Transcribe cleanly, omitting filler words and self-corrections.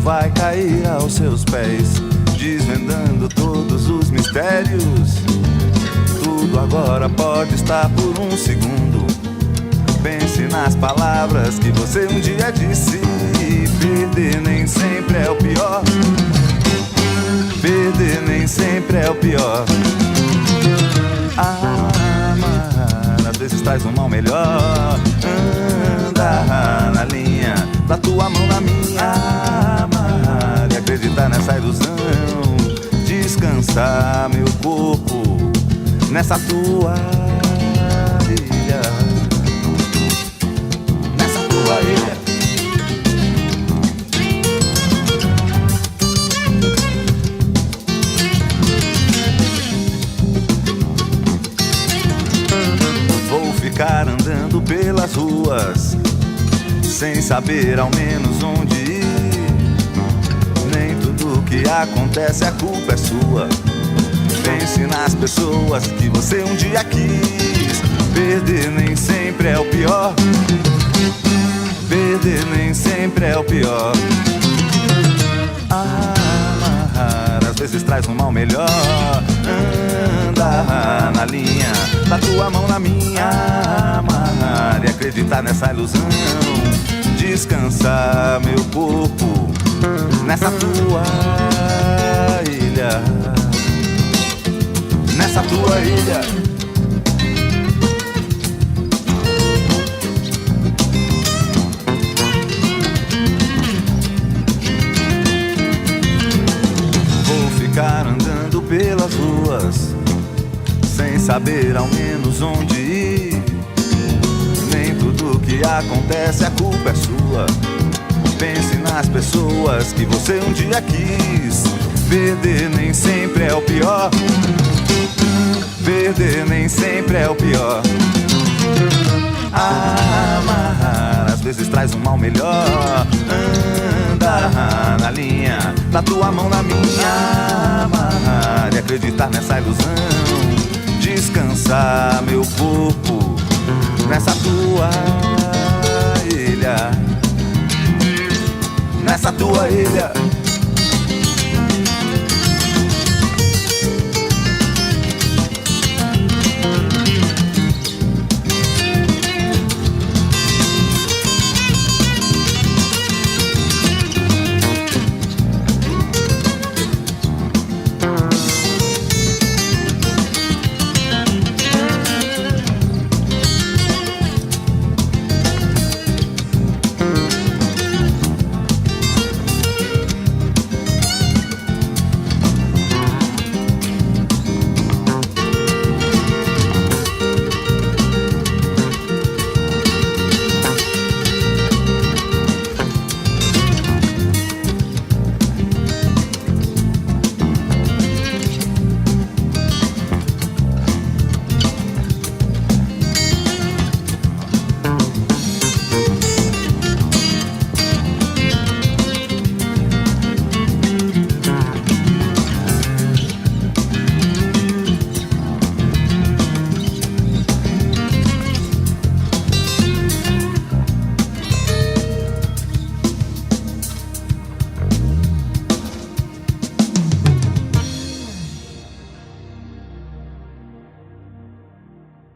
vai cair aos seus pés, desvendando todos os mistérios. Tudo agora pode estar por um segundo. Pense nas palavras que você um dia disse. Perder nem sempre é o pior. Perder nem sempre é o pior. Amar às vezes traz um mal melhor. Andar na linha da tua mão na minha. Amar e acreditar nessa ilusão. Descansar meu corpo nessa tua ilha. Nessa tua ilha. Vou ficar andando pelas ruas sem saber ao menos onde ir. Nem tudo que acontece a culpa é sua. Pense nas pessoas que você um dia quis. Perder nem sempre é o pior. Perder nem sempre é o pior. Amar às vezes traz um mal melhor. Andar na linha da tua mão na minha. Amar e acreditar nessa ilusão. Descansar meu corpo nessa tua ilha. Nessa tua ilha. Vou ficar andando pelas ruas sem saber ao menos onde ir. Nem tudo que acontece a culpa é sua. Pense nas pessoas que você um dia quis. Perder nem sempre é o pior. Perder nem sempre é o pior. Amar às vezes traz um mal melhor. Andar na linha da tua mão na minha. Amar e acreditar nessa ilusão. Descansar meu corpo nessa tua ilha. Nessa tua ilha.